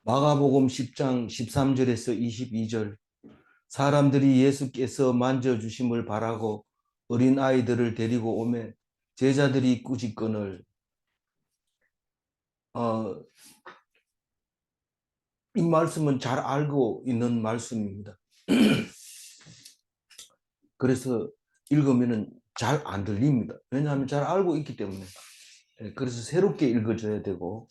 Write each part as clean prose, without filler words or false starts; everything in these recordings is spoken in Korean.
마가복음 10장 13절에서 22절. 사람들이 예수께서 만져주심을 바라고 어린아이들을 데리고 오매 제자들이 꾸짖거늘. 어, 이 말씀은 잘 알고 있는 말씀입니다. 그래서 읽으면 잘 안 들립니다. 왜냐하면 잘 알고 있기 때문에. 그래서 새롭게 읽어줘야 되고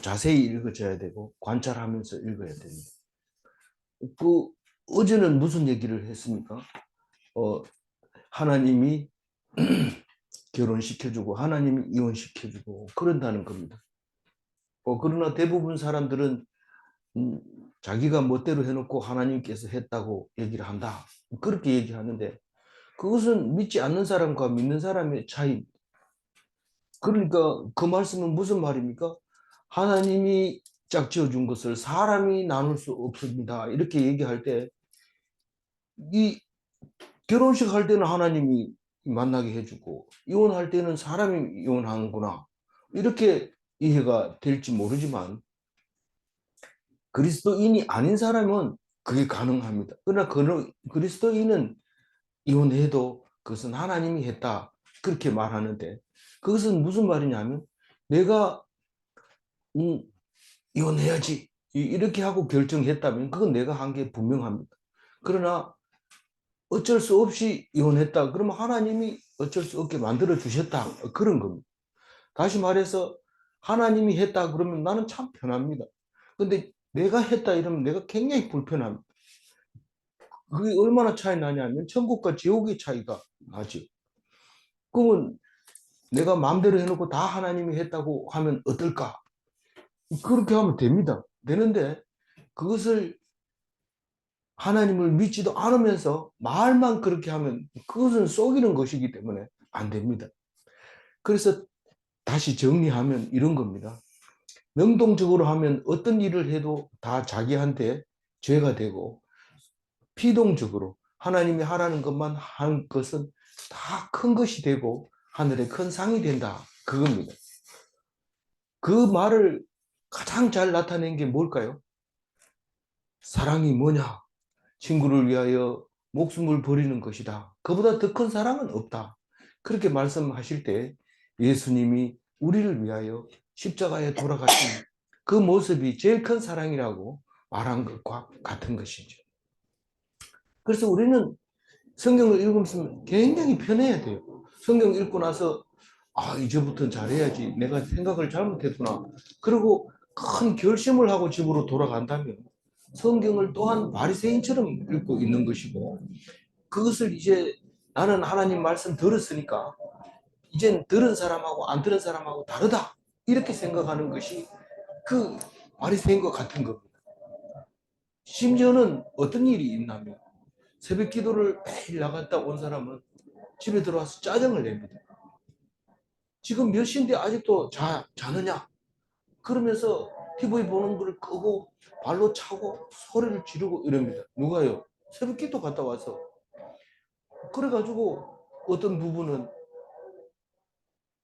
자세히 읽어줘야 되고 관찰하면서 읽어야 됩니다. 그 어제는 무슨 얘기를 했습니까? 하나님이 결혼시켜주고 하나님이 이혼시켜주고 그런다는 겁니다. 그러나 대부분 사람들은 음, 자기가 멋대로 해놓고 하나님께서 했다고 얘기를 한다. 그렇게 얘기하는데 그것은 믿지 않는 사람과 믿는 사람의 차이. 그러니까 그 말씀은 무슨 말입니까? 하나님이 짝지어 준 것을 사람이 나눌 수 없습니다. 이렇게 얘기할 때 이 결혼식 할 때는 하나님이 만나게 해주고 이혼할 때는 사람이 이혼하는구나. 이렇게 이해가 될지 모르지만 그리스도인이 아닌 사람은 그게 가능합니다. 그러나 그리스도인은 이혼해도 그것은 하나님이 했다. 그렇게 말하는데 그것은 무슨 말이냐면 내가 음, 이혼해야지 이렇게 하고 결정했다면 그건 내가 한 게 분명합니다. 그러나 어쩔 수 없이 이혼했다. 그러면 하나님이 어쩔 수 없게 만들어 주셨다. 그런 겁니다. 다시 말해서 하나님이 했다 그러면 나는 참 편합니다. 근데 내가 했다 이러면 내가 굉장히 불편합니다. 그게 얼마나 차이 나냐면 천국과 지옥의 차이가 나죠. 그러면 내가 마음대로 해놓고 다 하나님이 했다고 하면 어떨까? 그렇게 하면 됩니다. 되는데 그것을 하나님을 믿지도 않으면서 말만 그렇게 하면 그것은 속이는 것이기 때문에 안 됩니다. 그래서 다시 정리하면 이런 겁니다. 능동적으로 하면 어떤 일을 해도 다 자기한테 죄가 되고 피동적으로 하나님이 하라는 것만 한 것은 다 큰 것이 되고 하늘에 큰 상이 된다. 그겁니다. 그 말을 가장 잘 나타낸 게 뭘까요? 사랑이 뭐냐? 친구를 위하여 목숨을 버리는 것이다. 그보다 더 큰 사랑은 없다. 그렇게 말씀하실 때 예수님이 우리를 위하여 십자가에 돌아가신 그 모습이 제일 큰 사랑이라고 말한 것과 같은 것이죠. 그래서 우리는 성경을 읽으면서 굉장히 편해야 돼요. 성경 읽고 나서 이제부터는 잘해야지. 내가 생각을 잘못했구나. 그리고 큰 결심을 하고 집으로 돌아간다면 성경을 또한 바리새인처럼 읽고 있는 것이고 그것을 이제 나는 하나님 말씀 들었으니까 이젠 들은 사람하고 안 들은 사람하고 다르다. 이렇게 생각하는 것이 그 바리새인과 같은 겁니다. 심지어는 어떤 일이 있냐면 새벽 기도를 매일 나갔다 온 사람은 집에 들어와서 짜증을 냅니다. 지금 몇 시인데 아직도 자느냐? 그러면서 TV 보는 걸 끄고 발로 차고 소리를 지르고 이럽니다. 누가요? 새벽 기도 갔다 와서. 그래가지고 어떤 부분은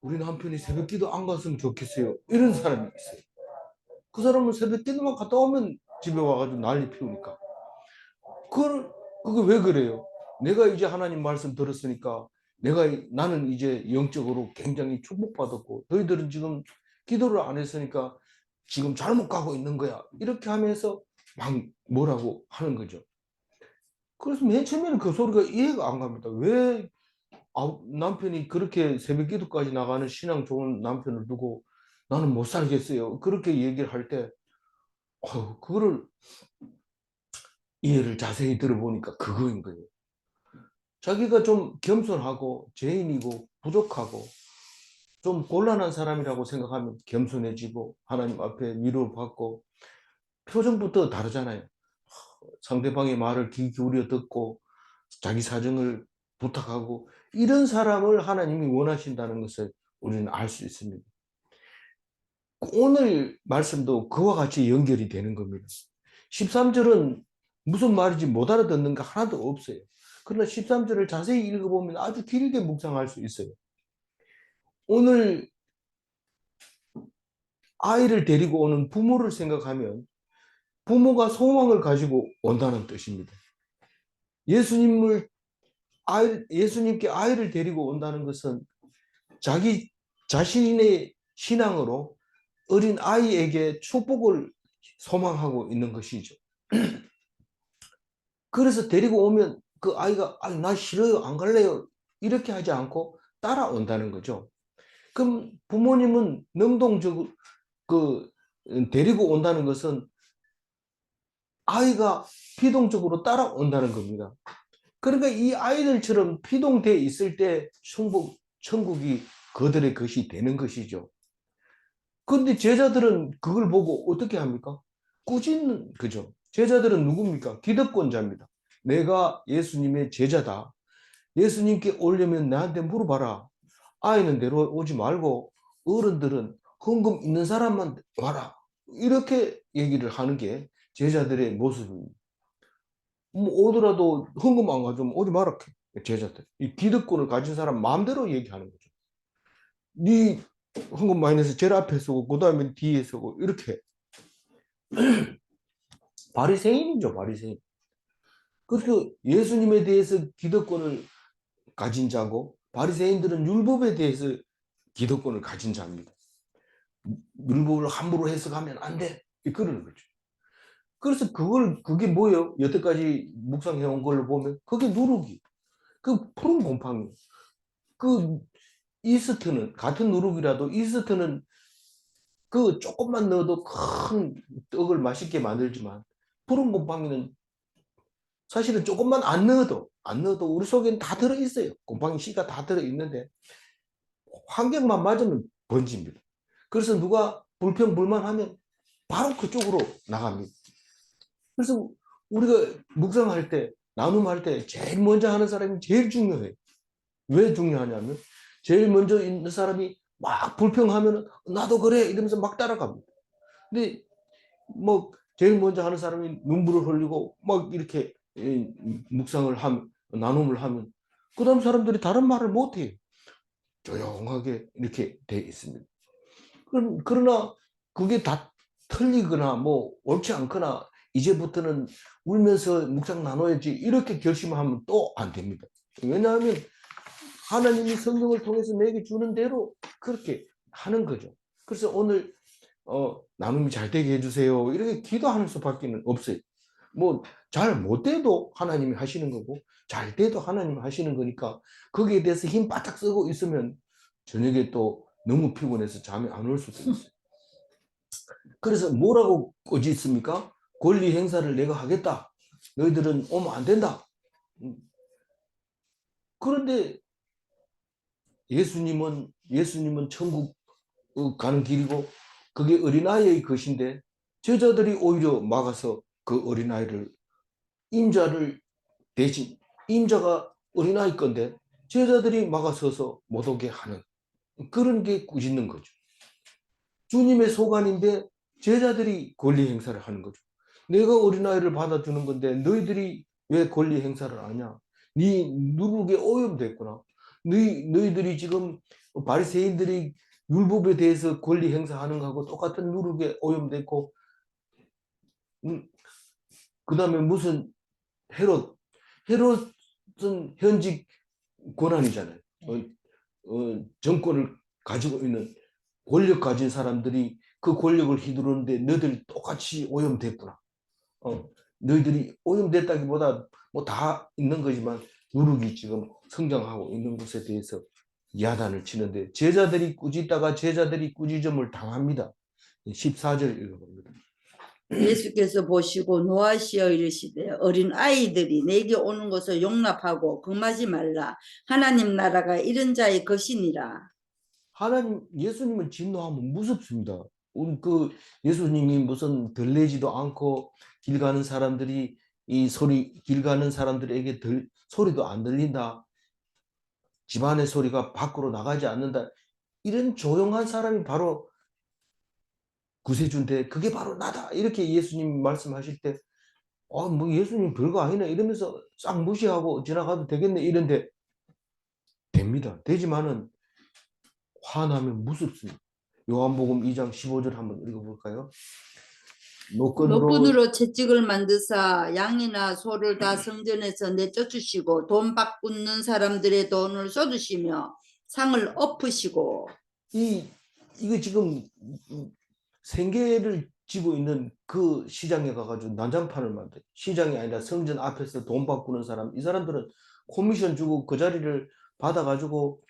우리 남편이 새벽 기도 안 갔으면 좋겠어요. 이런 사람이 있어요. 그 사람은 새벽 기도만 갔다 오면 집에 와가지고 난리 피우니까. 그게 왜 그래요? 내가 이제 하나님 말씀 들었으니까 나는 이제 영적으로 굉장히 축복받았고 너희들은 지금 기도를 안 했으니까 지금 잘못 가고 있는 거야. 이렇게 하면서 막 뭐라고 하는 거죠. 그래서 맨 처음에는 그 소리가 이해가 안 갑니다. 왜 남편이 그렇게 새벽 기도까지 나가는 신앙 좋은 남편을 두고 나는 못 살겠어요. 그렇게 얘기를 할 때, 그거를 이해를 자세히 들어보니까 그거인 거예요. 자기가 좀 겸손하고 죄인이고 부족하고 좀 곤란한 사람이라고 생각하면 겸손해지고 하나님 앞에 위로를 받고 표정부터 다르잖아요. 상대방의 말을 귀 기울여 듣고 자기 사정을 부탁하고 이런 사람을 하나님이 원하신다는 것을 우리는 알 수 있습니다. 오늘 말씀도 그와 같이 연결이 되는 겁니다. 13절은 무슨 말인지 못 알아듣는 게 하나도 없어요. 그러나 13절을 자세히 읽어보면 아주 길게 묵상할 수 있어요. 오늘 아이를 데리고 오는 부모를 생각하면 부모가 소망을 가지고 온다는 뜻입니다. 예수님께 아이를 데리고 온다는 것은 자기 자신의 신앙으로 어린 아이에게 축복을 소망하고 있는 것이죠. 그래서 데리고 오면 그 아이가 나 싫어요, 안 갈래요 이렇게 하지 않고 따라온다는 거죠. 그럼 부모님은 능동적으로 데리고 온다는 것은 아이가 피동적으로 따라온다는 겁니다. 그러니까 이 아이들처럼 피동돼 있을 때 천국이 그들의 것이 되는 것이죠. 그런데 제자들은 그걸 보고 어떻게 합니까? 꾸짖는 거죠. 제자들은 누굽니까? 기득권자입니다. 내가 예수님의 제자다. 예수님께 오려면 나한테 물어봐라. 아이는 데려오지 말고 어른들은 헌금 있는 사람만 와라. 이렇게 얘기를 하는 게 제자들의 모습입니다. 뭐 오더라도 헌금 안 가져오면 오지 마라. 제자들. 이 기득권을 가진 사람 마음대로 얘기하는 거죠. 네 헌금 많이 내서 제일 앞에 서고 그 다음에 뒤에 서고 이렇게. 바리새인이죠, 바리새인. 그래서 예수님에 대해서 기득권을 가진 자고 바리새인들은 율법에 대해서 기득권을 가진 자입니다. 율법을 함부로 해석하면 안 돼. 그러는 거죠. 그래서 그게 뭐예요? 여태까지 묵상해온 걸로 보면 그게 누룩이. 그 푸른 곰팡이. 그 이스트는 같은 누룩이라도 이스트는 그 조금만 넣어도 큰 떡을 맛있게 만들지만 푸른 곰팡이는 사실은 조금만 안 넣어도 우리 속에는 다 들어있어요. 곰팡이 씨가 다 들어있는데 환경만 맞으면 번집니다. 그래서 누가 불평불만하면 바로 그쪽으로 나갑니다. 그래서 우리가 묵상할 때, 나눔할 때 제일 먼저 하는 사람이 제일 중요해요. 왜 중요하냐면 제일 먼저 있는 사람이 막 불평하면 나도 그래 이러면서 막 따라갑니다. 근데 뭐 제일 먼저 하는 사람이 눈물을 흘리고 막 이렇게 묵상을 하면, 나눔을 하면 그 다음 사람들이 다른 말을 못해요. 조용하게 이렇게 돼 있습니다. 그러나 그게 다 틀리거나 뭐 옳지 않거나 이제부터는 울면서 묵상 나눠야지 이렇게 결심하면 또 안 됩니다. 왜냐하면 하나님이 성경을 통해서 내게 주는 대로 그렇게 하는 거죠. 그래서 오늘 나눔이 잘 되게 해주세요 이렇게 기도하는 수밖에 없어요. 뭐 잘 못돼도 하나님이 하시는 거고 잘 돼도 하나님이 하시는 거니까 거기에 대해서 힘 바짝 쓰고 있으면 저녁에 또 너무 피곤해서 잠이 안 올 수도 있어요. 그래서 뭐라고 꼬집습니까? 권리 행사를 내가 하겠다. 너희들은 오면 안 된다. 그런데 예수님은 천국 가는 길이고 그게 어린아이의 것인데 제자들이 오히려 막아서 그 어린아이를 임자를 대신 임자가 어린아이 건데 제자들이 막아서서 못 오게 하는 그런 게 꾸짖는 거죠. 주님의 소관인데 제자들이 권리 행사를 하는 거죠. 내가 어린아이를 받아주는 건데 너희들이 왜 권리 행사를 하냐? 네 누룩에 오염됐구나. 너희들이 지금 바리새인들이 율법에 대해서 권리 행사하는 거하고 똑같은 누룩에 오염됐고 그 다음에 무슨 헤롯은 현직 권한이잖아요. 정권을 가지고 있는 권력 가진 사람들이 그 권력을 휘두르는데 너희들이 똑같이 오염됐구나. 너희들이 오염됐다기보다 뭐 다 있는 거지만 누룩이 지금 성장하고 있는 것에 대해서 야단을 치는데 제자들이 꾸짖음을 당합니다. 14절 읽어봅니다. 예수께서 보시고 노하시어 이르시되 어린 아이들이 내게 오는 것을 용납하고 금하지 말라. 하나님 나라가 이런 자의 것이니라. 예수님을 진노하면 무섭습니다. 예수님이 무슨 들리지도 않고 길 가는 사람들이 길 가는 사람들에게 소리도 안 들린다. 집안의 소리가 밖으로 나가지 않는다. 이런 조용한 사람이 바로 구세주인데 그게 바로 나다. 이렇게 예수님 말씀하실 때 뭐 예수님 별거 아니네 이러면서 싹 무시하고 지나가도 되겠네 이런데 됩니다. 되지만은 화나면 무섭습니다. 요한복음 2장 15절 한번 읽어볼까요? 노건으로 노끈으로 채찍을 만드사 양이나 소를 다 성전에서 내쫓으시고 돈 바꾸는 사람들의 돈을 쏟으시며 상을 엎으시고 이거 지금 생계를 지고 있는 그 시장에 가가지고 난장판을 만들, 시장이 아니라 성전 앞에서 돈 바꾸는 사람, 이 사람들은 코미션 주고 그 자리를 받아가지고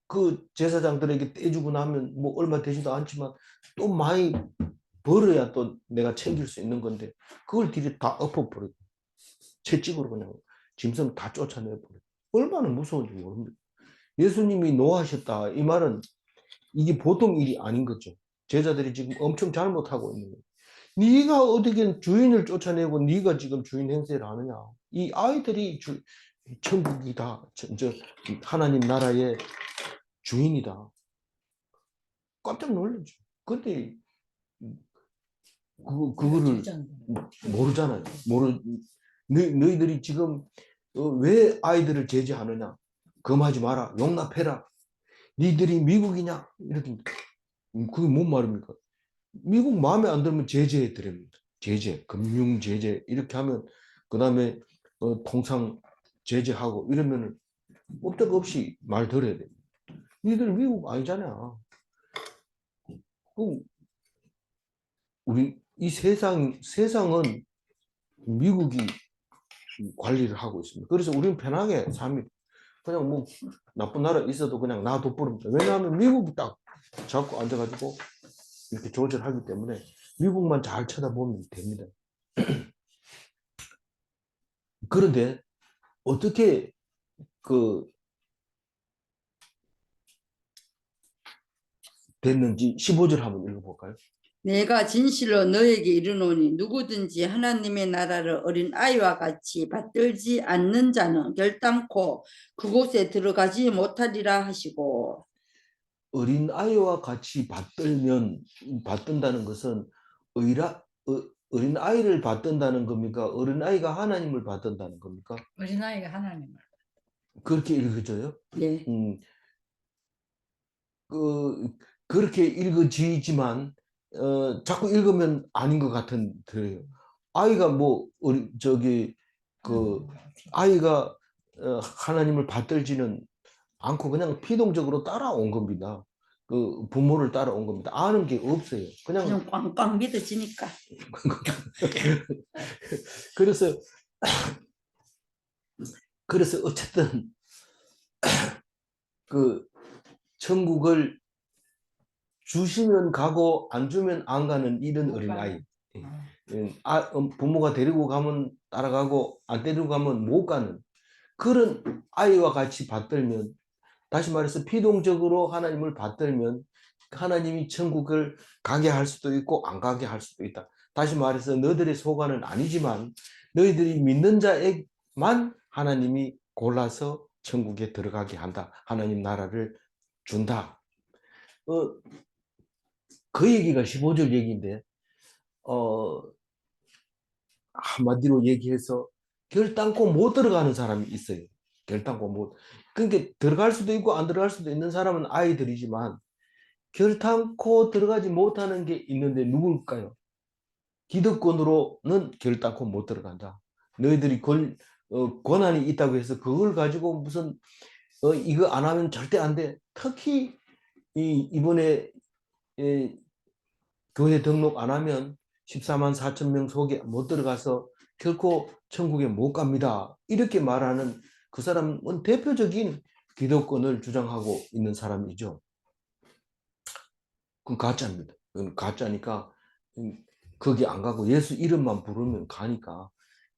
그 제사장들에게 떼주고 나면 뭐 얼마 되지도 않지만 또 많이 벌어야 또 내가 챙길 수 있는 건데 그걸 뒤에 다 엎어버려. 채찍으로 그냥 짐승 다 쫓아내버려. 얼마나 무서운지 모릅니다. 예수님이 노하셨다. 이 말은 이게 보통 일이 아닌 거죠. 제자들이 지금 엄청 잘못하고 있는 거예요. 네가 어떻게 주인을 쫓아내고 네가 지금 주인 행세를 하느냐. 이 아이들이 천국이다. 하나님 나라의 주인이다. 깜짝 놀라죠. 근데 그거를 모르잖아요. 너희들이 지금 왜 아이들을 제지하느냐? 금하지 마라. 용납해라. 니들이 미국이냐? 이렇게. 그게 뭔 말입니까? 미국 마음에 안 들면 제재해 드립니다. 제재, 금융 제재 이렇게 하면 그 다음에 통상 제재하고 이러면은 꼼짝 없이 말 들어야 돼. 니들 미국 아니잖아. 그럼 우리 이 세상은 미국이 관리를 하고 있습니다. 그래서 우리는 편하게 삽니다. 그냥 뭐 나쁜 나라 있어도 그냥 놔둬버립니다. 왜냐하면 미국이 딱 잡고 앉아가지고 이렇게 조절하기 때문에 미국만 잘 쳐다보면 됩니다. 그런데 어떻게 그 됐는지 15절 한번 읽어볼까요? 내가 진실로 너에게 이르노니 누구든지 하나님의 나라를 어린 아이와 같이 받들지 않는 자는 결단코 그곳에 들어가지 못하리라 하시고 어린아이와 같이 받든다는 것은 어린아이를 받든다는 겁니까? 어린아이가 하나님을 받든다는 겁니까? 어린아이가 하나님을. 그렇게 읽어져요? 네. 그렇게 읽어지지만 자꾸 읽으면 아닌 것 같은 들어요. 아이가 뭐 아이가 하나님을 받들지는 않고 그냥 피동적으로 따라온 겁니다. 그 부모를 따라온 겁니다. 아는 게 없어요. 그냥 꽝꽝 믿어지니까. 그래서 어쨌든 그 천국을 주시면 가고 안 주면 안 가는 이런 어린아이. 부모가 데리고 가면 따라가고 안 데리고 가면 못 가는 그런 아이와 같이 받들면, 다시 말해서 피동적으로 하나님을 받들면 하나님이 천국을 가게 할 수도 있고 안 가게 할 수도 있다. 다시 말해서 너희들의 소관은 아니지만 너희들이 믿는 자에만 하나님이 골라서 천국에 들어가게 한다. 하나님 나라를 준다. 그 얘기가 15절 얘기인데 한마디로 얘기해서 결단코 못 들어가는 사람이 있어요. 결단코 못. 그러니까 들어갈 수도 있고 안 들어갈 수도 있는 사람은 아이들이지만 결단코 들어가지 못하는 게 있는데 누굴까요? 기득권으로는 결단코 못 들어간다. 너희들이 권한이 있다고 해서 그걸 가지고 무슨 이거 안 하면 절대 안 돼. 특히 이번에 교회 등록 안 하면 14만 4천 명 속에 못 들어가서 결코 천국에 못 갑니다. 이렇게 말하는 그 사람은 대표적인 기독권을 주장하고 있는 사람이죠. 그건 가짜입니다. 그건 가짜니까 거기 안 가고 예수 이름만 부르면 가니까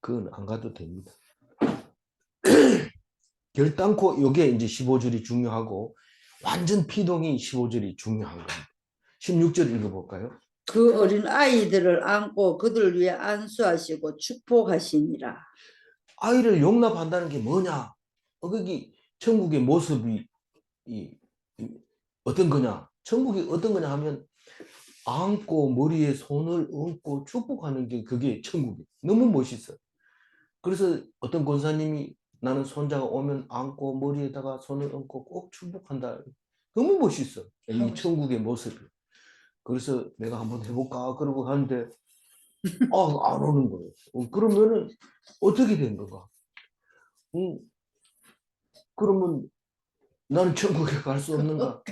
그건 안 가도 됩니다. 결단코 이게 이제 15절이 중요하고 완전 피동이 15절이 중요한 겁니다. 16절 읽어볼까요? 그 어린 아이들을 안고 그들 위해 안수하시고 축복하시니라. 아이를 용납한다는 게 뭐냐? 거기 천국의 모습이 어떤 거냐? 천국이 어떤 거냐 하면 안고 머리에 손을 얹고 축복하는 게 그게 천국이에요. 너무 멋있어요. 그래서 어떤 권사님이 나는 손자가 오면 안고 머리에다가 손을 얹고 꼭 축복한다. 너무 멋있어. 이 천국의 모습이. 그래서 내가 한번 해볼까 그러고 하는데 안 오는 거예요. 그러면은 어떻게 된 건가? 그러면 나는 천국에 갈 수 없는가?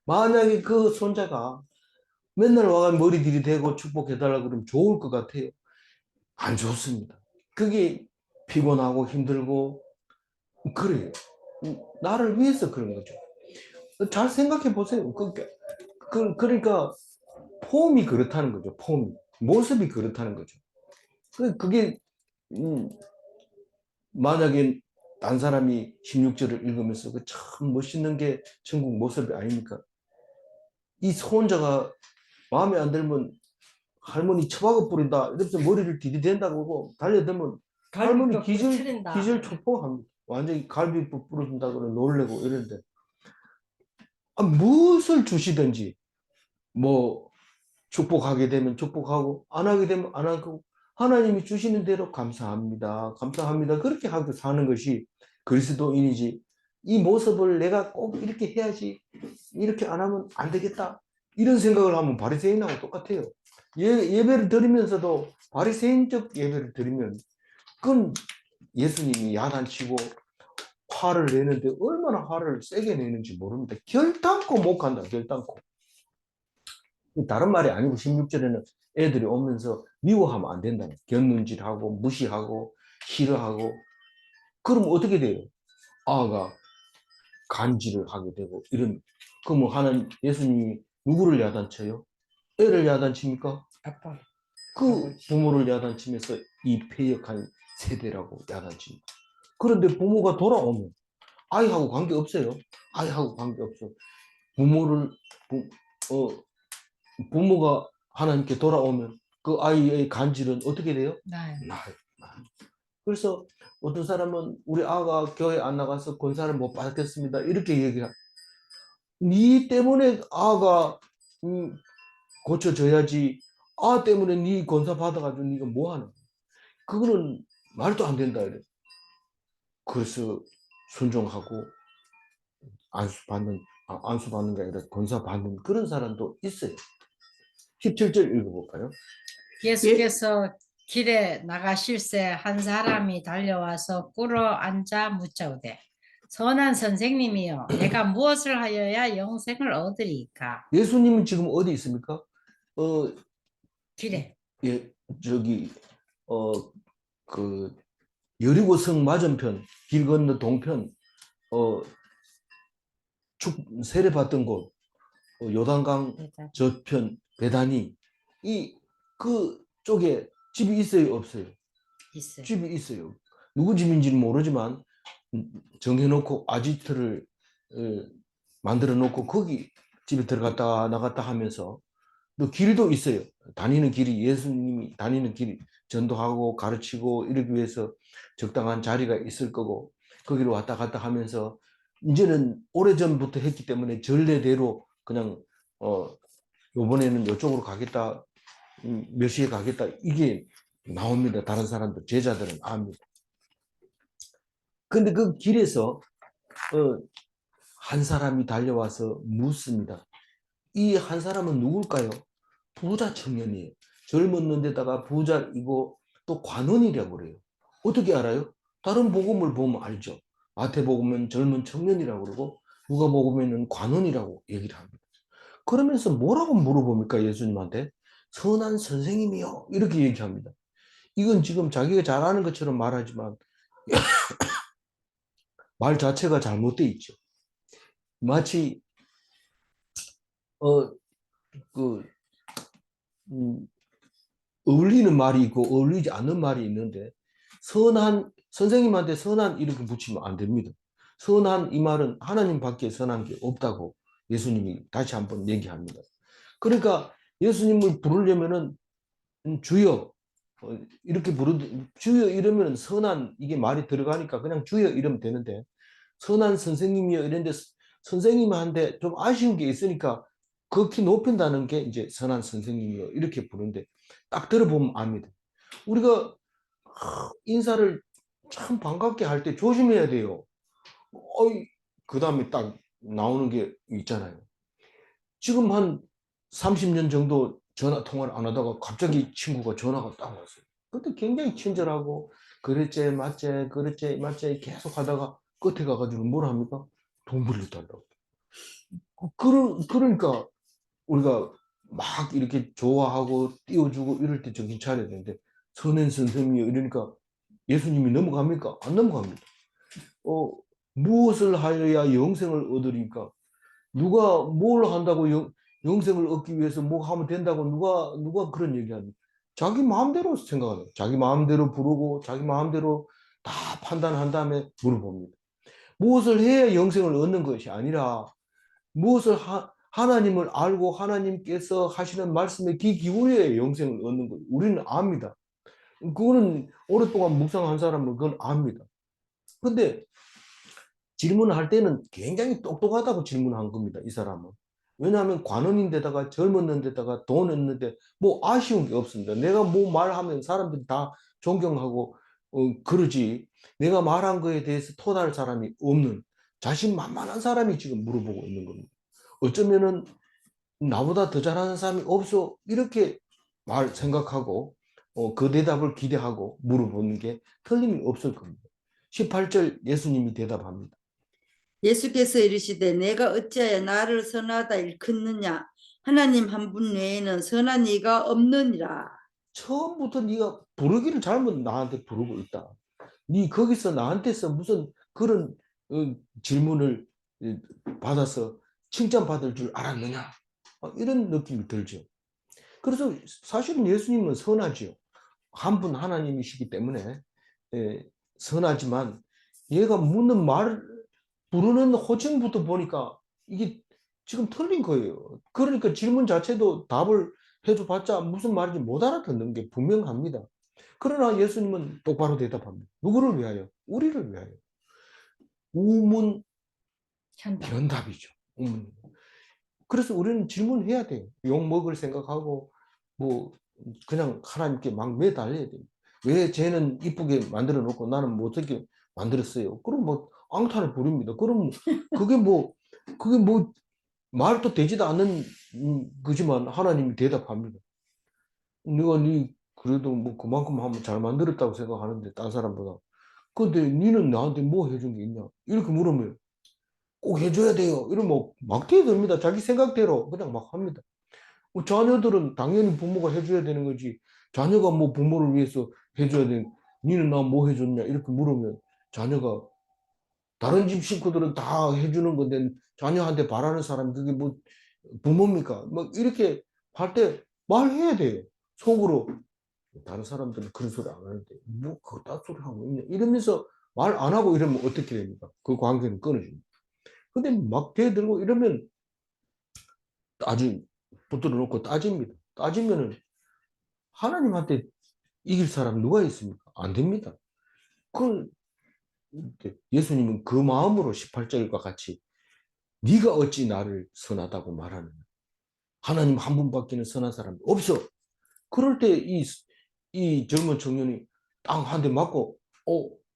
만약에 그 손자가 맨날 와가 머리 들이대고 축복해달라 그러면 좋을 것 같아요. 안 좋습니다. 그게 피곤하고 힘들고 그래요. 나를 위해서 그런 거죠. 잘 생각해 보세요. 그러니까 폼이 그렇다는 거죠. 폼, 모습이 그렇다는 거죠. 그게 만약에 딴 사람이 16절을 읽으면서 그 참 멋있는 게 천국 모습이 아닙니까? 이 손자가 마음에 안 들면 할머니 처박아 뿌린다 이러면서 머리를 디디댄다고 하고 달려들면 할머니 기절 촉포합니다. 완전히 갈비뼈 부러진다고 놀래고 이러는데 무엇을 주시든지 뭐 축복하게 되면 축복하고 안 하게 되면 안 하고 하나님이 주시는 대로 감사합니다. 감사합니다. 그렇게 하고 사는 것이 그리스도인이지. 이 모습을 내가 꼭 이렇게 해야지. 이렇게 안 하면 안 되겠다. 이런 생각을 하면 바리새인하고 똑같아요. 예배를 드리면서도 바리새인적 예배를 드리면 그건 예수님이 야단치고 화를 내는데 얼마나 화를 세게 내는지 모릅니다. 결단코 못 간다. 결단코. 다른 말이 아니고 16절에는 애들이 오면서 미워하면 안 된다. 곁눈질하고 무시하고 싫어하고 그럼 어떻게 돼요? 아가 간질을 하게 되고 이런 그러면 하는 예수님이 누구를 야단쳐요? 애를 야단칩니까? 아빠. 그 부모를 야단치면서 이 패역한 세대라고 야단칩니다. 그런데 부모가 돌아오면 아이하고 관계없어요. 아이하고 관계없어. 부모를 어, 부모가 하나님께 돌아오면 그 아이의 간질은 어떻게 돼요? 나요. 그래서 어떤 사람은 우리 아가 교회 안 나가서 권사를 못 받겠습니다. 이렇게 얘기해요. 니 때문에 아가 고쳐져야지. 아 때문에 니 권사 받아가지고 니가 뭐 하는? 그거는 말도 안 된다 이래. 그래서 순종하고 안수 받는 게 아니라 권사 받는 그런 사람도 있어요. 17절 읽어볼까요? 예수께서 길에 나가실새 한 사람이 달려와서 꿇어 앉아 묻자오되 선한 선생님이여 내가 무엇을 하여야 영생을 얻으리까? 예수님은 지금 어디 있습니까? 길에. 예, 저기 그 여리고성 맞은편 길 건너 동편 세례받던 곳 요단강 저편 베다니 이 그 쪽에 집이 있어요 없어요? 있어요. 집이 있어요. 누구 집인지는 모르지만 정해놓고 아지트를 만들어 놓고 거기 집에 들어갔다 나갔다 하면서 또 길도 있어요. 다니는 길이 예수님이 다니는 길이 전도하고 가르치고 이러기 위해서 적당한 자리가 있을 거고 거기로 왔다 갔다 하면서 이제는 오래전부터 했기 때문에 전례대로 그냥 요번에는 이쪽으로 가겠다 몇 시에 가겠다 이게 나옵니다. 다른 사람들 제자들은 압니다. 근데 그 길에서 한 사람이 달려와서 묻습니다. 이 한 사람은 누굴까요? 부자 청년이에요. 젊었는데다가 부자이고 또 관원이라고 그래요. 어떻게 알아요? 다른 복음을 보면 알죠. 마태복음은 젊은 청년이라고 그러고 누가복음에는 관원이라고 얘기를 합니다. 그러면서 뭐라고 물어봅니까? 예수님한테 선한 선생님이요 이렇게 얘기합니다. 이건 지금 자기가 잘하는 것처럼 말하지만 말 자체가 잘못돼 있죠. 마치 그 어울리는 말이 있고 어울리지 않는 말이 있는데 선한 선생님한테 선한 이렇게 붙이면 안 됩니다. 선한 이 말은 하나님밖에 선한 게 없다고 예수님이 다시 한번 얘기합니다. 그러니까 예수님을 부르려면은 주여 이렇게 주여 이러면 선한 이게 말이 들어가니까 그냥 주여 이러면 되는데 선한 선생님이요 이런데 선생님한테 좀 아쉬운 게 있으니까 극히 높인다는 게 이제 선한 선생님이요 이렇게 부르는데 딱 들어보면 압니다. 우리가 인사를 참 반갑게 할 때 조심해야 돼요. 그 다음에 딱 나오는 게 있잖아요. 지금 한 30년 정도 전화 통화를 안 하다가 갑자기 친구가 전화가 딱 왔어요. 그때 굉장히 친절하고 그랬지 맞지 그랬지 맞지 계속 하다가 끝에 가가지고 뭘 합니까? 돈 빌려달라고. 그러니까 우리가 막 이렇게 좋아하고 띄워주고 이럴 때 정신 차려야 되는데 선행 선생님이 이러니까 예수님이 넘어갑니까? 안 넘어갑니다. 무엇을 하여야 영생을 얻으리까? 누가 뭘 한다고 영생을 얻기 위해서 뭐 하면 된다고 누가 그런 얘기합니까? 자기 마음대로 생각하는 자기 마음대로 부르고 자기 마음대로 다 판단한 다음에 물어봅니다. 무엇을 해야 영생을 얻는 것이 아니라 무엇을 하나님을 알고 하나님께서 하시는 말씀에 귀 기울여야 영생을 얻는 거예요. 우리는 압니다. 그거는 오랫동안 묵상한 사람은 그건 압니다. 근데 질문을 할 때는 굉장히 똑똑하다고 질문한 겁니다. 이 사람은. 왜냐하면 관원인데다가 젊었는데다가 돈 있는데 뭐 아쉬운 게 없습니다. 내가 뭐 말하면 사람들이 다 존경하고 그러지. 내가 말한 거에 대해서 토달할 사람이 없는 자신만만한 사람이 지금 물어보고 있는 겁니다. 어쩌면은 나보다 더 잘하는 사람이 없어 이렇게 생각하고 그 대답을 기대하고 물어보는 게 틀림이 없을 겁니다. 18절 예수님이 대답합니다. 예수께서 이르시되 내가 어찌하여 나를 선하다 일컫느냐 하나님 한 분 외에는 선한 이가 없느니라. 처음부터 네가 부르기를 잘못 나한테 부르고 있다. 네 거기서 나한테서 무슨 그런 질문을 받아서 칭찬받을 줄 알았느냐 이런 느낌이 들죠. 그래서 사실은 예수님은 선하죠. 한 분 하나님이시기 때문에 선하지만 얘가 묻는 말 부르는 호칭부터 보니까 이게 지금 틀린 거예요. 그러니까 질문 자체도 답을 해줘봤자 무슨 말인지 못 알아듣는 게 분명합니다. 그러나 예수님은 똑바로 대답합니다. 누구를 위하여? 우리를 위하여. 우문 현답. 현답이죠. 그래서 우리는 질문해야 돼요. 욕 먹을 생각하고 뭐 그냥 하나님께 막 매달려야 돼요. 왜 쟤는 이쁘게 만들어 놓고 나는 뭐 어떻게 만들었어요? 그럼 뭐 앙탈을 부립니다. 그럼 그게 뭐 말도 되지도 않는 거지만 하나님이 대답합니다. 네가 그래도 뭐 그만큼 하면 잘 만들었다고 생각하는데 딴 사람보다. 근데 니는 나한테 뭐 해준 게 있냐? 이렇게 물으면 꼭 해줘야 돼요. 이러면 막 뛰어듭니다. 자기 생각대로 그냥 막 합니다. 뭐 자녀들은 당연히 부모가 해줘야 되는 거지. 자녀가 뭐 부모를 위해서 해줘야 되는, 니는 나 뭐 해줬냐? 이렇게 물으면 자녀가 다른 집 식구들은 다 해주는 건데 자녀한테 바라는 사람 그게 뭐 부모입니까? 뭐 이렇게 할 때 말해야 돼요. 속으로 다른 사람들은 그런 소리 안 하는데 뭐 그거 딴소리 하고 있냐 이러면서 말 안 하고 이러면 어떻게 됩니까? 그 관계는 끊어집니다. 근데 막 대들고 이러면 붙들어 놓고 따집니다. 따지면은 하나님한테 이길 사람 누가 있습니까? 안 됩니다. 그 예수님은 그 마음으로 18절과 같이 네가 어찌 나를 선하다고 말하느냐. 하나님 한 분밖에는 선한 사람이 없어. 그럴 때 이 젊은 청년이 땅 한 대 맞고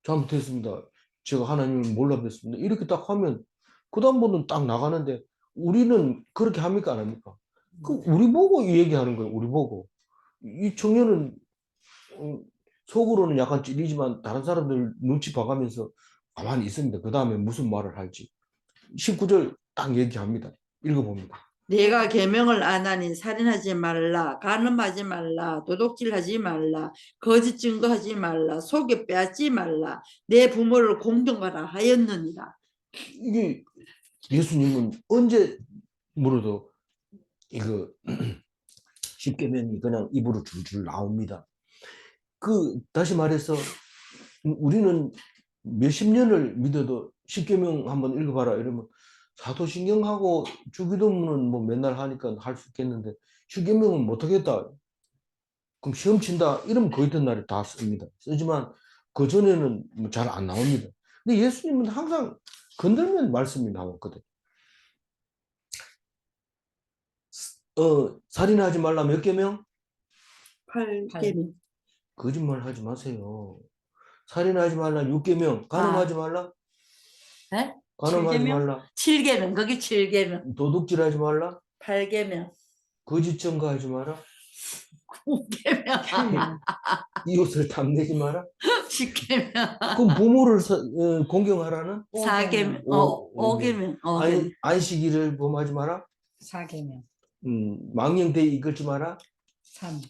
잘못했습니다. 제가 하나님을 몰라 뵀습니다. 이렇게 딱 하면 그 다음부터는 딱 나가는데 우리는 그렇게 합니까? 안 합니까? 우리 보고 이 얘기하는 거예요. 우리 보고. 이 청년은 속으로는 약간 찔리지만 다른 사람들 눈치 봐가면서 가만히 있습니다. 그 다음에 무슨 말을 할지. 19절 딱 얘기합니다. 읽어봅니다. 내가 계명을 안 하니 살인하지 말라, 간음하지 말라, 도둑질하지 말라, 거짓 증거하지 말라, 속여 빼앗지 말라, 내 부모를 공경하라 하였느니라. 이게 예수님은 언제 물어도 이거 십계명이 그냥 입으로 줄줄 나옵니다. 다시 말해서 우리는 몇십 년을 믿어도 십계명 한번 읽어봐라 이러면 사도신경하고 주기도문은 뭐 맨날 하니까 할 수 있겠는데 십계명은 못하겠다. 그럼 시험 친다 이러면 그 이튿날에 다 씁니다. 쓰지만 그 전에는 잘 안 나옵니다. 근데 예수님은 항상 건들면 말씀이 나왔거든. 살인하지 말라 몇 계명? 8계명. 거짓말 하지 마세요. 살인하지 말라 6계명. 간음하지 말라? 네? 간음하지 7계명? 말라? 7계명, 거기 7계명. 도둑질하지 말라? 8계명. 거짓 증거하지 마라. 십계명. 이웃을 탐내지 마라. 십계명. 그럼 부모를 공경하라는 사계명. 오계명. 오계명. 안식일을 범하지 마라. 4계명. 망령되이 이끌지 마라. 3.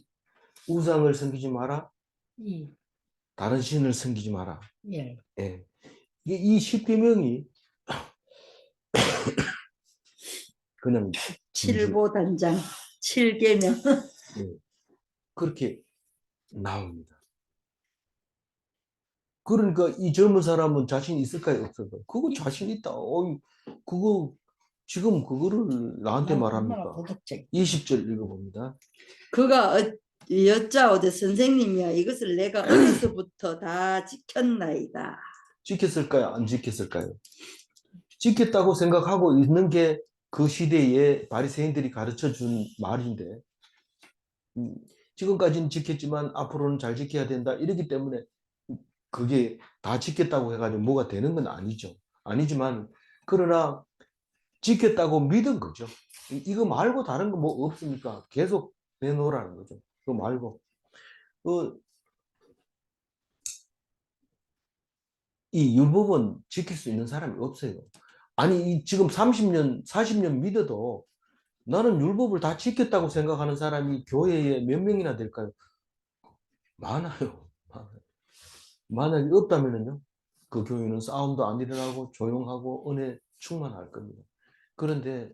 우상을 섬기지 마라. 2. 다른 신을 섬기지 마라. 1. 예. 이 10계명이 그냥 칠보단장. 칠계명. 그렇게 나옵니다. 그러니까 이 젊은 사람은 자신 있을까요? 없을까요? 그거 자신 있다. 그거 지금 그거를 나한테 말합니까? 20절 읽어봅니다. 그가 여짜오되 선생님이여 이것을 내가 어려서부터 다 지켰나이다. 지켰을까요? 안 지켰을까요? 지켰다고 생각하고 있는 게 그 시대에 바리새인들이 가르쳐 준 말인데 지금까지는 지켰지만 앞으로는 잘 지켜야 된다. 이러기 때문에 그게 다 지켰다고 해가지고 뭐가 되는 건 아니죠. 아니지만 그러나 지켰다고 믿은 거죠. 이거 말고 다른 거 뭐 없습니까? 계속 내놓으라는 거죠. 그거 말고. 이 율법은 지킬 수 있는 사람이 없어요. 아니 지금 30년, 40년 믿어도 나는 율법을 다 지켰다고 생각하는 사람이 교회에 몇 명이나 될까요? 많아요. 만약에 없다면요, 그 교회는 싸움도 안 일어나고 조용하고 은혜 충만할 겁니다. 그런데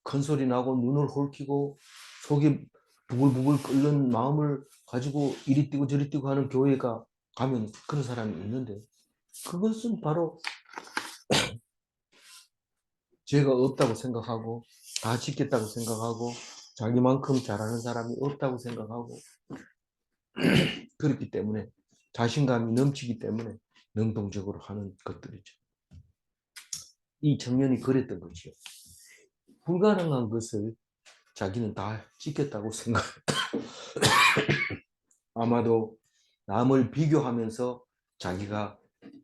큰 소리 나고 눈을 홀키고 속이 부글부글 끓는 마음을 가지고 이리 뛰고 저리 뛰고 하는 교회가 가면 그런 사람이 있는데 그것은 바로 죄가 없다고 생각하고 다 지켰다고 생각하고 자기만큼 잘하는 사람이 없다고 생각하고 그렇기 때문에 자신감이 넘치기 때문에 능동적으로 하는 것들이죠. 이 청년이 그랬던 거죠. 불가능한 것을 자기는 다 지켰다고 생각. 아마도 남을 비교하면서 자기가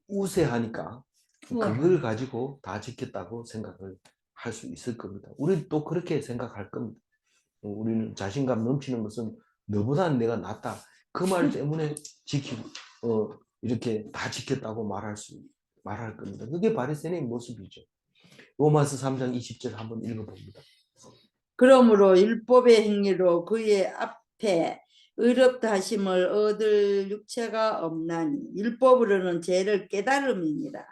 우세하니까 그걸 가지고 다 지켰다고 생각을 할 수 있을 겁니다. 우리 또 그렇게 생각할 겁니다. 우리는 자신감 넘치는 것은 너보다는 내가 낫다. 그 말 때문에 이렇게 다 지켰다고 말할 겁니다. 그게 바리새인의 모습이죠. 로마서 3장 20절 한번 읽어봅니다. 그러므로 율법의 행위로 그의 앞에 의롭다 하심을 얻을 육체가 없나니 율법으로는 죄를 깨달음이니라.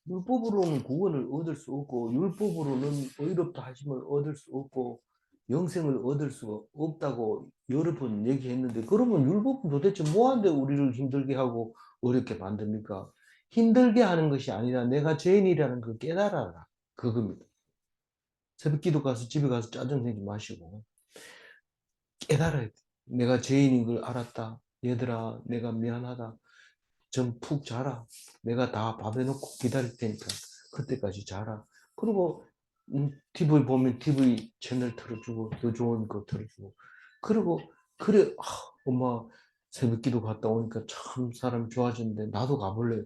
율법으로는 구원을 얻을 수 없고 율법으로는 의롭다 하심을 얻을 수 없고 영생을 얻을 수가 없다고 여러 번 얘기했는데 그러면 율법은 도대체 뭐하는데 우리를 힘들게 하고 어렵게 만듭니까? 힘들게 하는 것이 아니라 내가 죄인이라는 걸 깨달아라. 그겁니다. 새벽기도 가서 집에 가서 짜증 내지 마시고 깨달아야 돼. 내가 죄인인 걸 알았다. 얘들아 내가 미안하다. 좀 푹 자라. 내가 다 밥 해놓고 기다릴 테니까 그때까지 자라. 그리고 TV 보면 TV 채널 틀어주고 더 좋은 거 틀어주고 그리고 그래 엄마 새벽기도 갔다 오니까 참 사람 좋아졌는데 나도 가볼래.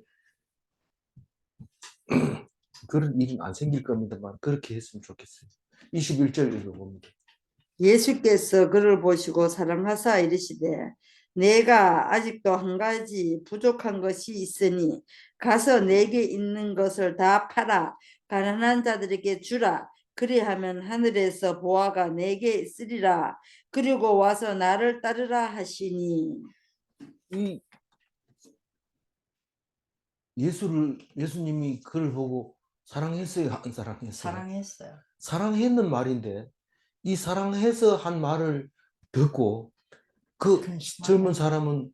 그런 일은 안 생길 겁니다만 그렇게 했으면 좋겠어요. 21절 읽어봅니다. 예수께서 그를 보시고 사랑하사 이르시되 내가 아직도 한 가지 부족한 것이 있으니 가서 내게 있는 것을 다 팔아 가난한 자들에게 주라. 그리하면 하늘에서 보화가 내게 있으리라. 그리고 와서 나를 따르라 하시니. 이 예수님이 그를 보고 사랑했어요? 안 사랑했어요? 사랑했어요. 사랑했는 말인데 이 사랑해서 한 말을 듣고 그 젊은 사람은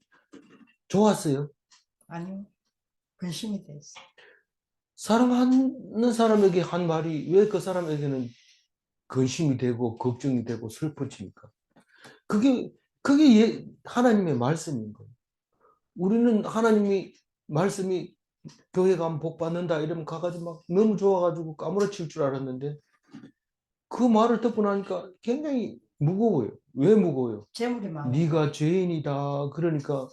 좋았어요? 아니요. 근심이 됐어. 사랑하는 사람에게 한 말이 왜 그 사람에게는 근심이 되고 걱정이 되고 슬퍼집니까? 그게 하나님의 말씀인 거예요. 우리는 하나님이 말씀이 교회 가면 복 받는다 이러면 가가지고 막 너무 좋아가지고 까무러칠 줄 알았는데 그 말을 듣고 나니까 굉장히 무거워요. 왜 무거워요? 재물이 많아. 네가 죄인이다. 그러니까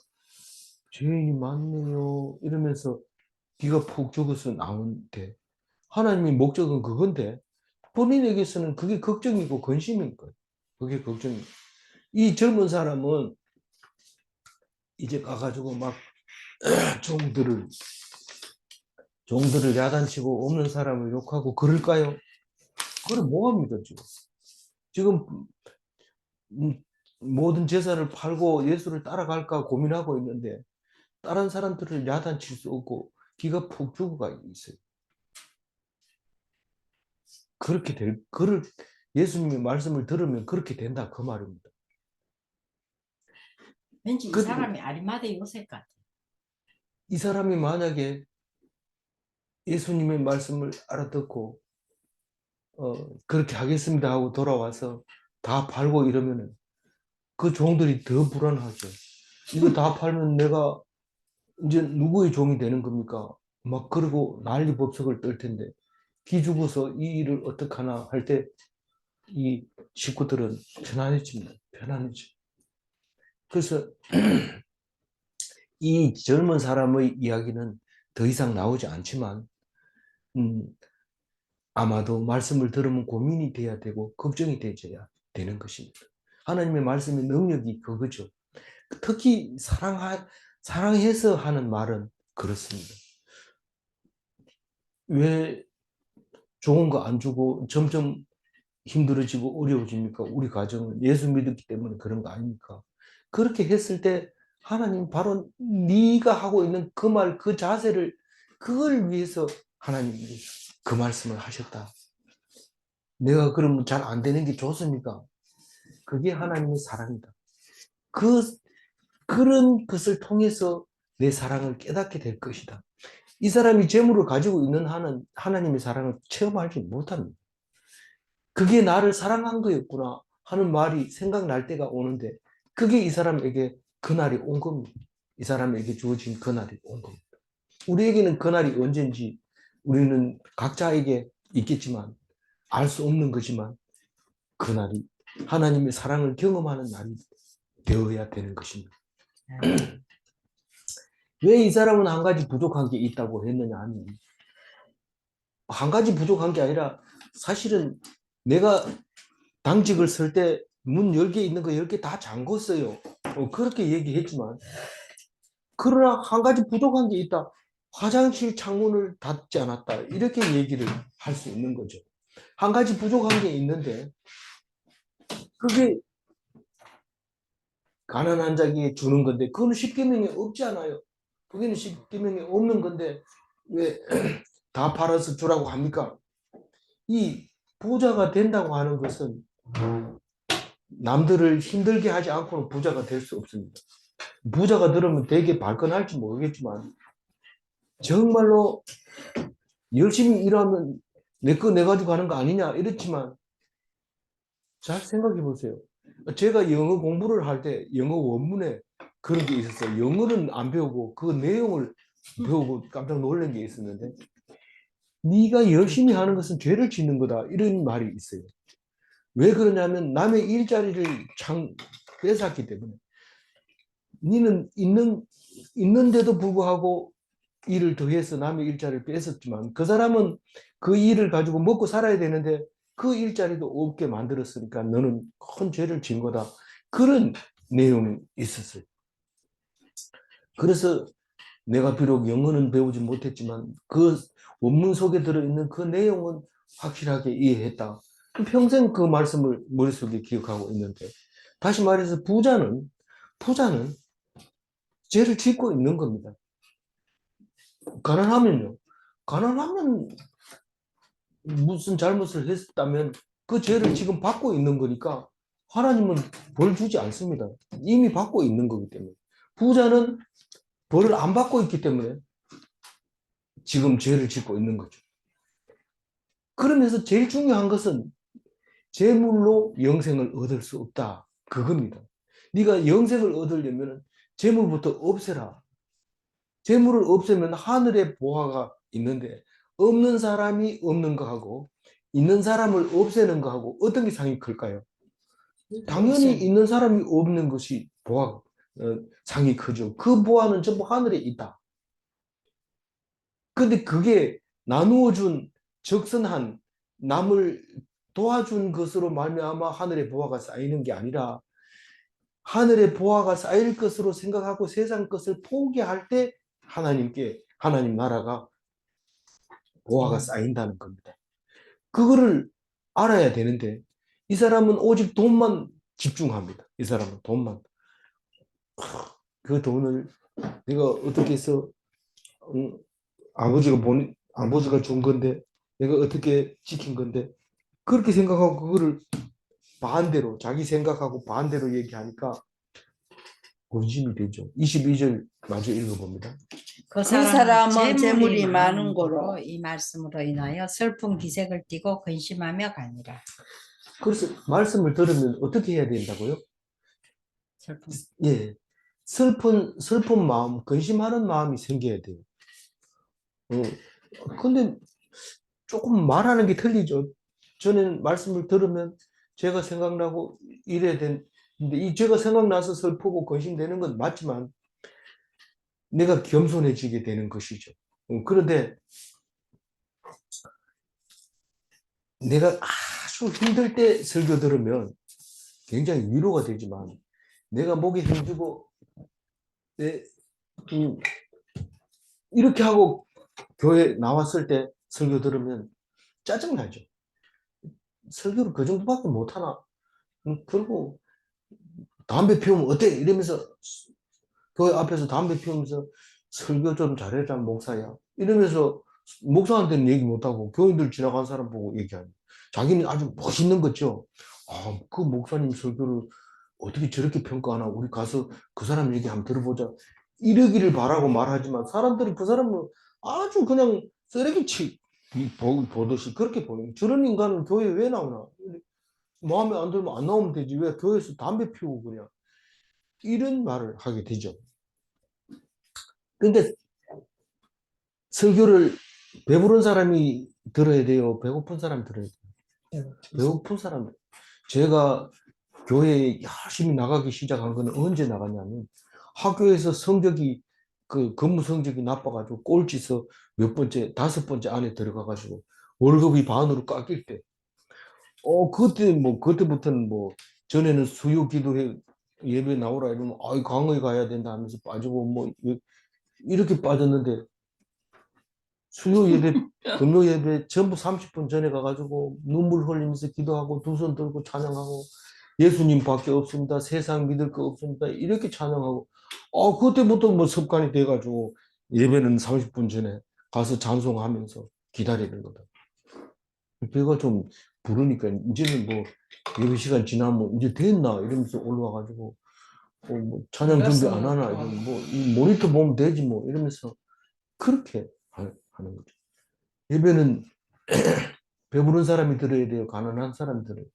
죄인이 많네요. 이러면서 네가 푹 죽어서 나오는데 하나님의 목적은 그건데 본인에게서는 그게 걱정이고 근심인 거예요. 그게 걱정이에요. 이 젊은 사람은 이제 가가지고 막 종들을 야단치고 없는 사람을 욕하고 그럴까요? 그걸 뭐합니까 지금? 지금 모든 재산을 팔고 예수를 따라갈까 고민하고 있는데 다른 사람들을 야단칠 수 없고 기가 푹 죽어가 있어요. 예수님의 말씀을 들으면 그렇게 된다 그 말입니다. 왠지 이 그- 사람이 아리마대 요셉 같아. 이 사람이 만약에 예수님의 말씀을 알아듣고 그렇게 하겠습니다 하고 돌아와서 다 팔고 이러면은 그 종들이 더 불안하죠. 이거 다 팔면 내가 이제 누구의 종이 되는 겁니까? 막 그러고 난리 법석을 떨 텐데 기죽어서 이 일을 어떡하나 할 때 이 식구들은 편안해집니다. 편안해져. 그래서 이 젊은 사람의 이야기는 더 이상 나오지 않지만 아마도 말씀을 들으면 고민이 돼야 되고 걱정이 되어야 되는 것입니다. 하나님의 말씀의 능력이 그거죠. 특히 사랑해서 하는 말은 그렇습니다. 왜 좋은 거 안 주고 점점 힘들어지고 어려워집니까? 우리 가정은 예수 믿었기 때문에 그런 거 아닙니까? 그렇게 했을 때 하나님 바로 네가 하고 있는 그 말, 그 자세를 그걸 위해서 하나님이 그 말씀을 하셨다. 내가 그러면 잘 안 되는 게 좋습니까? 그게 하나님의 사랑이다. 그런 것을 통해서 내 사랑을 깨닫게 될 것이다. 이 사람이 재물을 가지고 있는 한은 하나님의 사랑을 체험하지 못합니다. 그게 나를 사랑한 거였구나 하는 말이 생각날 때가 오는데 그게 이 사람에게 그날이 온 겁니다. 이 사람에게 주어진 그날이 온 겁니다. 우리에게는 그날이 언젠지 우리는 각자에게 있겠지만 알 수 없는 거지만 그날이 하나님의 사랑을 경험하는 날이 되어야 되는 것입니다. 왜 이 사람은 한 가지 부족한 게 있다고 했느냐 하면 한 가지 부족한 게 아니라 사실은 내가 당직을 쓸 때 문 10개 있는 거 10개 다 잠궜어요. 그렇게 얘기했지만 그러나 한 가지 부족한 게 있다. 화장실 창문을 닫지 않았다. 이렇게 얘기를 할 수 있는 거죠. 한 가지 부족한 게 있는데 그게 가난한 자에게 주는 건데 그거는 십계명에 없지 않아요. 그게는 십계명에 없는 건데 왜 다 팔아서 주라고 합니까? 이 부자가 된다고 하는 것은 남들을 힘들게 하지 않고는 부자가 될 수 없습니다. 부자가 들으면 되게 발끈할지 모르겠지만 정말로 열심히 일하면 내 거 내 가지고 가는 거 아니냐 이렇지만 잘 생각해 보세요. 제가 영어 공부를 할 때 영어 원문에 그런 게 있었어요. 영어는 안 배우고 그 내용을 배우고 깜짝 놀란 게 있었는데 네가 열심히 하는 것은 죄를 짓는 거다 이런 말이 있어요. 왜 그러냐면 남의 일자리를 뺏었기 때문에 니는 있는데도 불구하고 일을 더해서 남의 일자리를 뺏었지만 그 사람은 그 일을 가지고 먹고 살아야 되는데 그 일자리도 없게 만들었으니까 너는 큰 죄를 진 거다. 그런 내용이 있었어요. 그래서 내가 비록 영어는 배우지 못했지만 그 원문 속에 들어있는 그 내용은 확실하게 이해했다. 평생 그 말씀을 머릿속에 기억하고 있는데 다시 말해서 부자는 죄를 짓고 있는 겁니다. 가난하면요. 가난하면 무슨 잘못을 했다면 그 죄를 지금 받고 있는 거니까 하나님은 벌 주지 않습니다. 이미 받고 있는 거기 때문에. 부자는 벌을 안 받고 있기 때문에 지금 죄를 짓고 있는 거죠. 그러면서 제일 중요한 것은 재물로 영생을 얻을 수 없다. 그겁니다. 네가 영생을 얻으려면 재물부터 없애라. 재물을 없애면 하늘의 보화가 있는데 없는 사람이 없는 거하고 있는 사람을 없애는 거하고 어떤 게 상이 클까요? 당연히 있는 사람이 없는 것이 상이 크죠. 그 보화는 전부 하늘에 있다. 근데 그게 나누어 준 적선한 남을 도와준 것으로 말미암아 하늘의 보화가 쌓이는 게 아니라 하늘의 보화가 쌓일 것으로 생각하고 세상 것을 포기할 때 하나님 나라가 보화가 쌓인다는 겁니다. 그거를 알아야 되는데 이 사람은 오직 돈만 집중합니다. 이 사람은 돈만. 그 돈을 내가 어떻게 해서 아버지가 준 건데 내가 어떻게 지킨 건데 그렇게 생각하고 그거를 반대로 자기 생각하고 반대로 얘기하니까 근심이 되죠. 22절 마저 읽어봅니다. 그 사람은 재물이 많은 많은 거로 거로 이 말씀으로 인하여 슬픈 기색을 띠고 근심하며 가니라. 그래서 말씀을 들으면 어떻게 해야 된다고요? 슬픈. 예, 슬픈 마음, 근심하는 마음이 생겨야 돼요. 근데 조금 말하는 게 틀리죠. 저는 말씀을 들으면 제가 생각나고 이래야 되는데 이 제가 생각나서 슬프고 근심되는 건 맞지만 내가 겸손해지게 되는 것이죠. 그런데 내가 아주 힘들 때 설교 들으면 굉장히 위로가 되지만 내가 목이 힘주고 이렇게 하고 교회 나왔을 때 설교 들으면 짜증나죠. 설교를 그 정도밖에 못하나? 그리고 담배 피우면 어때? 이러면서 교회 앞에서 담배 피우면서 설교 좀 잘해라 목사야 이러면서 목사한테는 얘기 못하고 교인들 지나간 사람 보고 얘기하는 자기는 아주 멋있는 거죠. 그 목사님 설교를 어떻게 저렇게 평가하나 우리 가서 그 사람 얘기 한번 들어보자 이러기를 바라고 말하지만 사람들이 그 사람을 아주 그냥 쓰레기치 보듯이 그렇게 보는 저런 인간은 교회에 왜 나오나 마음에 안 들면 안 나오면 되지 왜 교회에서 담배 피우고 그냥 이런 말을 하게 되죠. 근데 설교를 배부른 사람이 들어야 돼요? 배고픈 사람이 들어야 돼요? 배고픈 사람. 제가 교회에 열심히 나가기 시작한 건 언제 나갔냐면 학교에서 성적이 그 근무 성적이 나빠가지고 꼴찌서 몇 번째, 5번째 안에 들어가가지고 월급이 반으로 깎일 때. 그때부터는 전에는 수요 기도회 예배 나오라 이러면, 강의 가야 된다 하면서 빠지고, 이렇게 빠졌는데, 수요 예배, 금요 예배 전부 30분 전에 가가지고 눈물 흘리면서 기도하고 두 손 들고 찬양하고 예수님밖에 없습니다. 세상 믿을 거 없습니다. 이렇게 찬양하고 그때부터 습관이 돼가지고 예배는 30분 전에 가서 찬송하면서 기다리는 거다. 배가 좀 부르니까 이제는 예배 시간 지나면 이제 됐나 이러면서 올라와가지고 찬양 준비 안 하나 이 모니터 보면 되지 이러면서 그렇게 하는 거죠. 예배는 배부른 사람이 들어야 돼요? 가난한 사람이 들어야 돼요?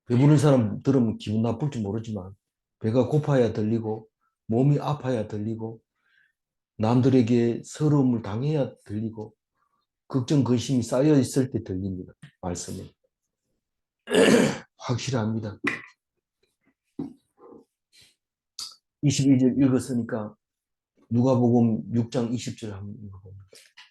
배부른 사람 들으면 기분 나쁠지 모르지만 배가 고파야 들리고 몸이 아파야 들리고 남들에게 서러움을 당해야 들리고 걱정 근심이 쌓여 있을 때 들립니다. 말씀은 확실합니다. 22절 읽었으니까 누가복음 6장 20절 한번 읽어봅니다.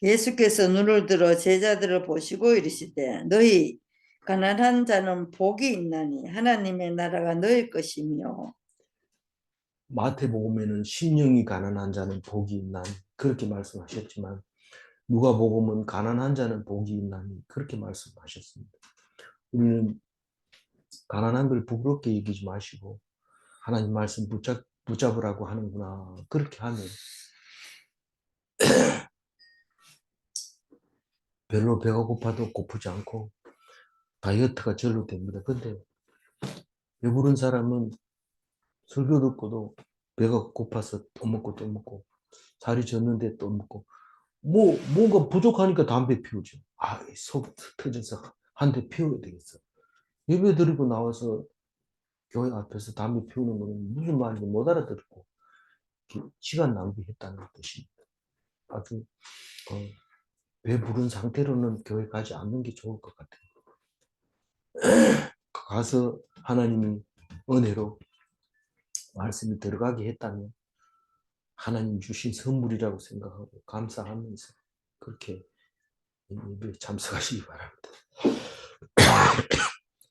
예수께서 눈을 들어 제자들을 보시고 이르시되 너희 가난한 자는 복이 있나니 하나님의 나라가 너희 것이며 마태복음에는 심령이 가난한 자는 복이 있나니 그렇게 말씀하셨지만 누가복음은 가난한 자는 복이 있나니 그렇게 말씀하셨습니다. 우리는 가난한 걸 부끄럽게 여기지 마시고 하나님 말씀 붙잡으라고 하는구나 그렇게 하면 별로 배가 고파도 고프지 않고 다이어트가 절로 됩니다. 근데 배부른 사람은 설교 듣고도 배가 고파서 또 먹고 또 먹고 살이 쪘는데 또 먹고 뭔가 부족하니까 담배 피우죠. 속 터져서 한 대 피워야 되겠어. 예배 드리고 나와서 교회 앞에서 담배 피우는 거는 무슨 말인지 못 알아듣고 시간 낭비했다는 뜻입니다. 아주 배부른 상태로는 교회 가지 않는 게 좋을 것 같아요. 가서 하나님이 은혜로 말씀이 들어가게 했다면 하나님 주신 선물이라고 생각하고 감사하면서 그렇게 예배에 참석하시기 바랍니다.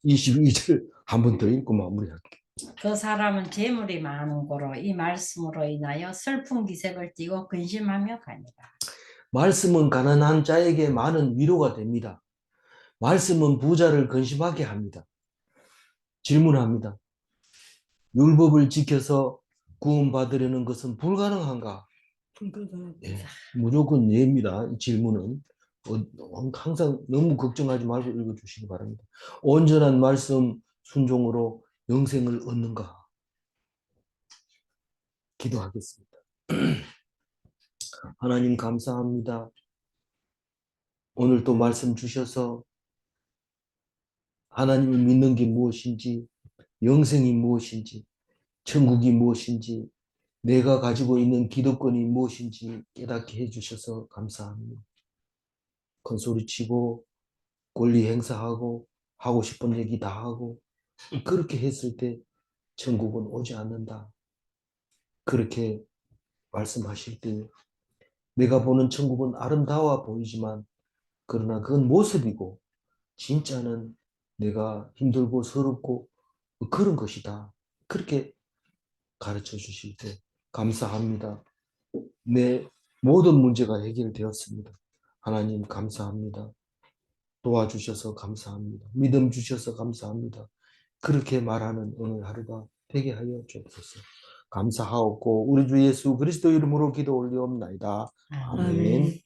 22절 한 번 더 읽고 마무리할게요. 그 사람은 재물이 많은 고로 이 말씀으로 인하여 슬픈 기색을 띠고 근심하며 가니라. 말씀은 가난한 자에게 많은 위로가 됩니다. 말씀은 부자를 근심하게 합니다. 질문합니다. 율법을 지켜서 구원받으려는 것은 불가능한가? 예, 무조건 예입니다. 이 질문은 항상 너무 걱정하지 말고 읽어주시기 바랍니다. 온전한 말씀 순종으로 영생을 얻는가? 기도하겠습니다. 하나님 감사합니다. 오늘 또 말씀 주셔서 하나님을 믿는 게 무엇인지, 영생이 무엇인지, 천국이 무엇인지, 내가 가지고 있는 기득권이 무엇인지 깨닫게 해주셔서 감사합니다. 큰 소리치고 권리 행사하고 하고 싶은 얘기 다 하고 그렇게 했을 때 천국은 오지 않는다. 그렇게 말씀하실 때 내가 보는 천국은 아름다워 보이지만 그러나 그건 모습이고 진짜는 내가 힘들고 서럽고 그런 것이다. 그렇게 가르쳐 주실 때 감사합니다. 내 모든 문제가 해결되었습니다. 하나님 감사합니다. 도와주셔서 감사합니다. 믿음 주셔서 감사합니다. 그렇게 말하는 오늘 하루가 되게 하여 주옵소서. 감사하옵고 우리 주 예수 그리스도 이름으로 기도 올리옵나이다. 아멘.